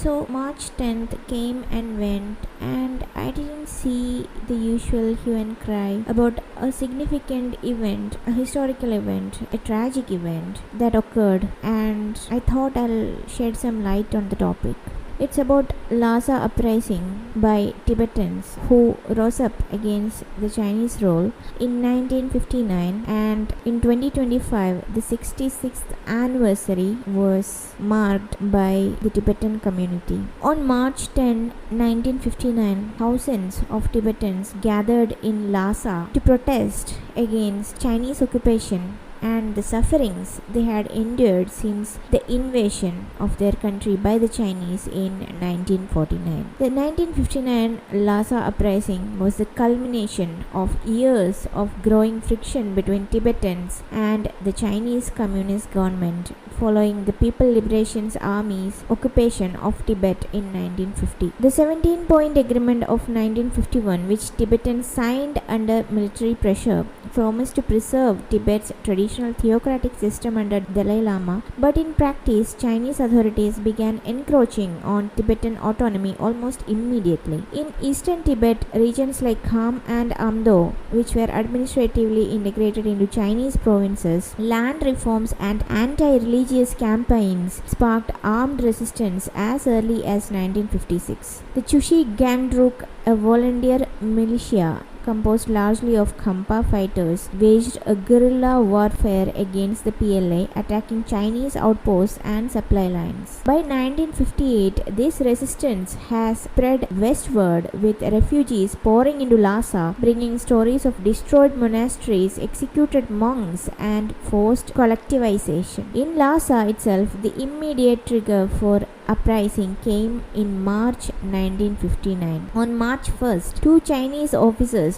So March 10th came and went, and I didn't see the usual hue and cry about a significant event, a historical event, a tragic event that occurred, and I thought I'll shed some light on the topic. It's about Lhasa uprising by Tibetans who rose up against the Chinese rule in 1959, and in 2025 the 66th anniversary was marked by the Tibetan community. On March 10, 1959, thousands of Tibetans gathered in Lhasa to protest against Chinese occupation and the sufferings they had endured since the invasion of their country by the Chinese in 1949. The 1959 Lhasa uprising was the culmination of years of growing friction between Tibetans and the Chinese Communist government following the People Liberation Army's occupation of Tibet in 1950. The 17-point agreement of 1951, which Tibetans signed under military pressure, promised to preserve Tibet's traditional theocratic system under Dalai Lama, but in practice, Chinese authorities began encroaching on Tibetan autonomy almost immediately. In eastern Tibet, regions like Kham and Amdo, which were administratively integrated into Chinese provinces, land reforms and anti-religious campaigns sparked armed resistance as early as 1956. The Chushi Gangdruk, a volunteer militia composed largely of Khampa fighters, waged a guerrilla warfare against the PLA, attacking Chinese outposts and supply lines. By 1958, this resistance has spread westward, with refugees pouring into Lhasa, bringing stories of destroyed monasteries, executed monks, and forced collectivization. In Lhasa itself, the immediate trigger for uprising came in March 1959. On March 1st, two Chinese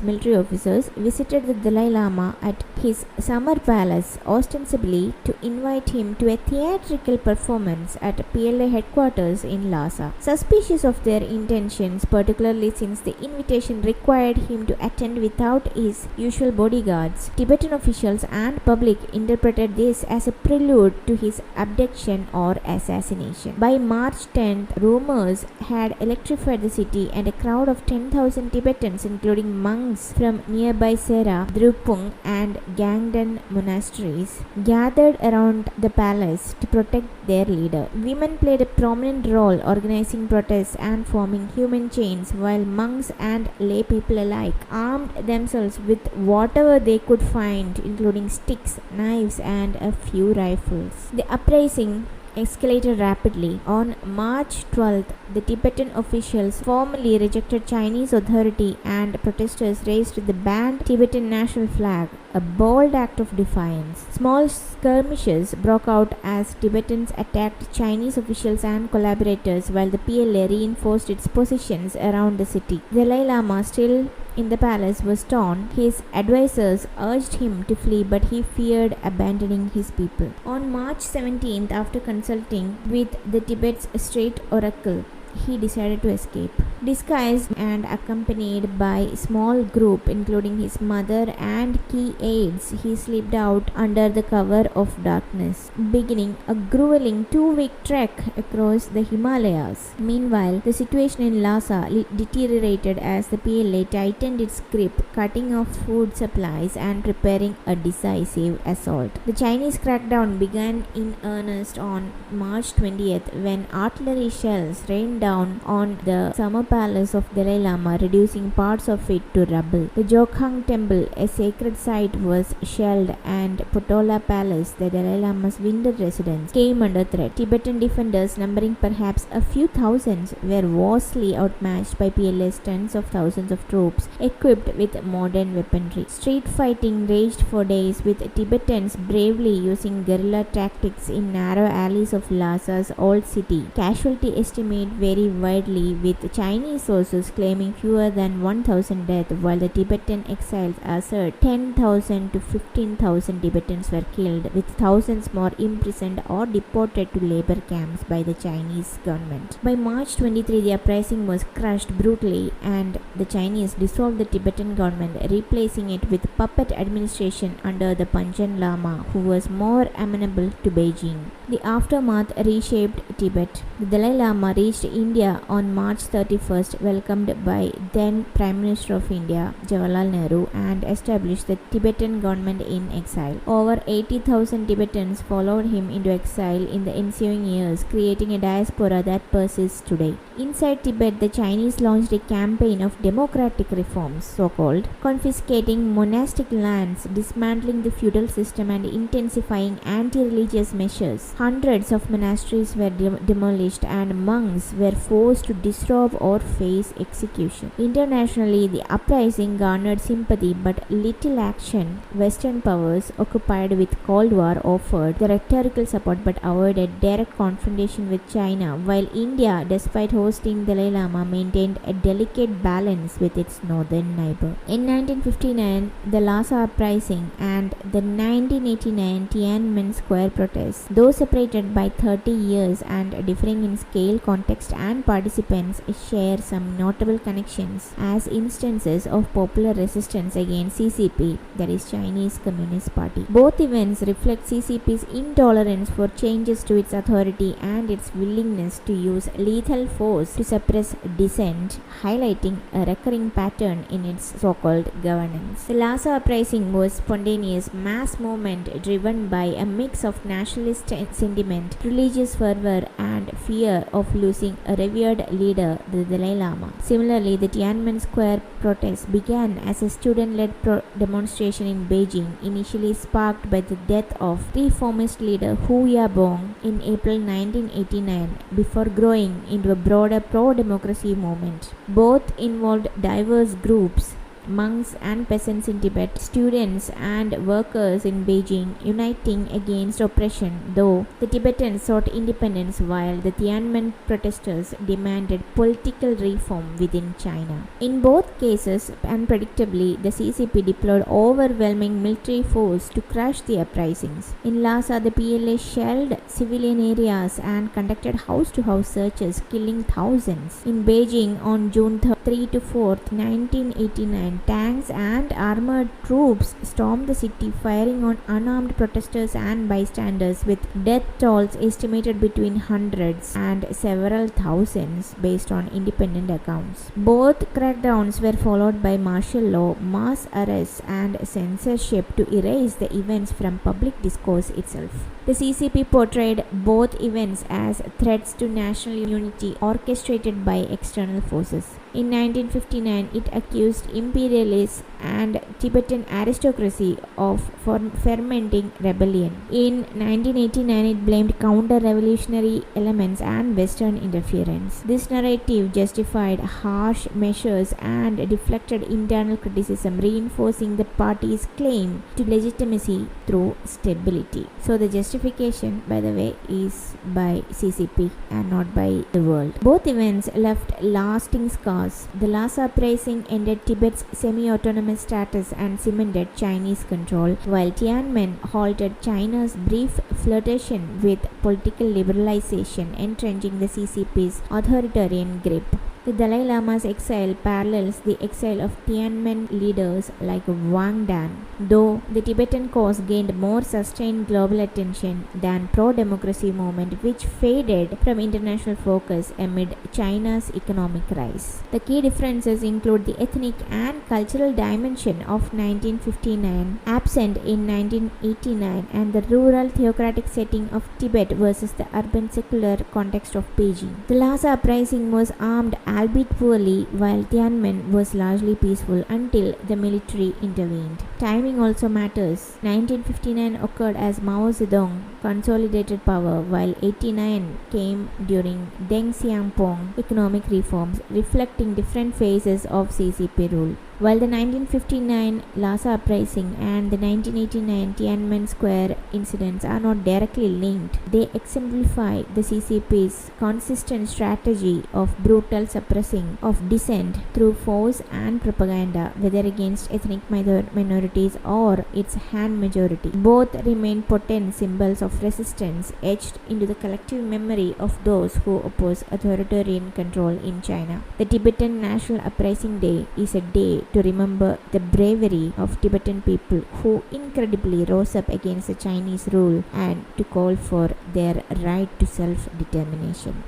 military officers, visited the Dalai Lama at his summer palace, ostensibly to invite him to a theatrical performance at PLA headquarters in Lhasa. Suspicious of their intentions, particularly since the invitation required him to attend without his usual bodyguards, Tibetan officials and public interpreted this as a prelude to his abduction or assassination. By March 10th, rumors had electrified the city, and a crowd of 10,000 Tibetans, including monks from nearby Sera, Drupung, and Gangdan monasteries, gathered around the palace to protect their leader. Women played a prominent role organizing protests and forming human chains, while monks and lay people alike armed themselves with whatever they could find, including sticks, knives, and a few rifles. The uprising escalated rapidly. On March 12th, the Tibetan officials formally rejected Chinese authority, and protesters raised the banned Tibetan national flag, a bold act of defiance. Small skirmishes broke out as Tibetans attacked Chinese officials and collaborators, while the PLA reinforced its positions around the city. Dalai Lama, still in the palace, was torn. His advisors urged him to flee, but he feared abandoning his people. On March 17th, after consulting with the Tibet's state oracle, he decided to escape. Disguised and accompanied by a small group, including his mother and key aides, he slipped out under the cover of darkness, beginning a grueling 2-week trek across the Himalayas. Meanwhile, the situation in Lhasa deteriorated as the PLA tightened its grip, cutting off food supplies and preparing a decisive assault. The Chinese crackdown began in earnest on March 20th, when artillery shells rained down on the summer palace of Dalai Lama, reducing parts of it to rubble. The Jokhang temple, a sacred site, was shelled, and Potala Palace, the Dalai Lama's winter residence, came under threat. Tibetan defenders, numbering perhaps a few thousands, were vastly outmatched by PLA's tens of thousands of troops equipped with modern weaponry. Street fighting raged for days, with Tibetans bravely using guerrilla tactics in narrow alleys of Lhasa's old city. Casualty estimates vary widely, with Chinese Chinese sources claiming fewer than 1,000 deaths, while the Tibetan exiles assert 10,000 to 15,000 Tibetans were killed, with thousands more imprisoned or deported to labor camps by the Chinese government. By March 23, the uprising was crushed brutally, and the Chinese dissolved the Tibetan government, replacing it with puppet administration under the Panchen Lama, who was more amenable to Beijing. The aftermath reshaped Tibet. The Dalai Lama reached India on March 31st, welcomed by then Prime Minister of India, Jawaharlal Nehru, and established the Tibetan government in exile. Over 80,000 Tibetans followed him into exile in the ensuing years, creating a diaspora that persists today. Inside Tibet, the Chinese launched a campaign of democratic reforms, so-called, confiscating monastic lands, dismantling the feudal system, and intensifying anti-religious measures. Hundreds of monasteries were demolished, and monks were forced to disrobe or face execution. Internationally, the uprising garnered sympathy but little action. Western powers, occupied with Cold War, offered the rhetorical support but avoided direct confrontation with China, while India, despite hosting Dalai Lama, maintained a delicate balance with its northern neighbor. In 1959, the Lhasa uprising and the 1989 Tianmen Square protests, though separated by 30 years and differing in scale, context, and participants, share some notable connections as instances of popular resistance against CCP, that is Chinese Communist Party. Both events reflect CCP's intolerance for changes to its authority and its willingness to use lethal force to suppress dissent, highlighting a recurring pattern in its so-called governance. The Lhasa uprising was a spontaneous mass movement driven by a mix of nationalist sentiment, religious fervor, and fear of losing a revered leader, the Dalai Lama. Similarly, the Tianmen Square protests began as a student-led demonstration in Beijing, initially sparked by the death of reformist leader Hu Yabong in April 1989, before growing into a broader pro-democracy movement. Both involved diverse groups, monks and peasants in Tibet, students and workers in Beijing, uniting against oppression, though the Tibetans sought independence while the Tianmen protesters demanded political reform within China. In both cases, unpredictably, the CCP deployed overwhelming military force to crush the uprisings. In Lhasa, the PLA shelled civilian areas and conducted house-to-house searches, killing thousands. In Beijing, on June 3 to 4, 1989, tanks and armored troops stormed the city, firing on unarmed protesters and bystanders, with death tolls estimated between hundreds and several thousands based on independent accounts. Both crackdowns were followed by martial law, mass arrests, and censorship to erase the events from public discourse itself. The CCP portrayed both events as threats to national unity orchestrated by external forces. In 1959, it accused imperialists and Tibetan aristocracy of fermenting rebellion. In 1989, it blamed counter-revolutionary elements and Western interference. This narrative justified harsh measures and deflected internal criticism, reinforcing the party's claim to legitimacy through stability. So the justification, by the way, is by CCP and not by the world. Both events left lasting scars. The Lhasa uprising ended Tibet's semi-autonomous status and cemented Chinese control, while Tianmen halted China's brief flirtation with political liberalization, entrenching the CCP's authoritarian grip. The Dalai Lama's exile parallels the exile of Tianmen leaders like Wang Dan, though the Tibetan cause gained more sustained global attention than pro-democracy movement, which faded from international focus amid China's economic rise. The key differences include the ethnic and cultural dimension of 1959, absent in 1989, and the rural theocratic setting of Tibet versus the urban secular context of Beijing. The Lhasa uprising was armed albeit poorly, while Tianmen was largely peaceful until the military intervened. Timing also matters. 1959 occurred as Mao Zedong consolidated power, while 89 came during Deng Xiaoping economic reforms, reflecting different phases of CCP rule. While the 1959 Lhasa uprising and the 1989 Tianmen Square incidents are not directly linked, they exemplify the CCP's consistent strategy of brutal suppressing of dissent through force and propaganda, whether against ethnic minorities or its Han majority. Both remain potent symbols of resistance etched into the collective memory of those who oppose authoritarian control in China. The Tibetan National Uprising Day is a day to remember the bravery of Tibetan people who incredibly rose up against the Chinese rule and to call for their right to self-determination.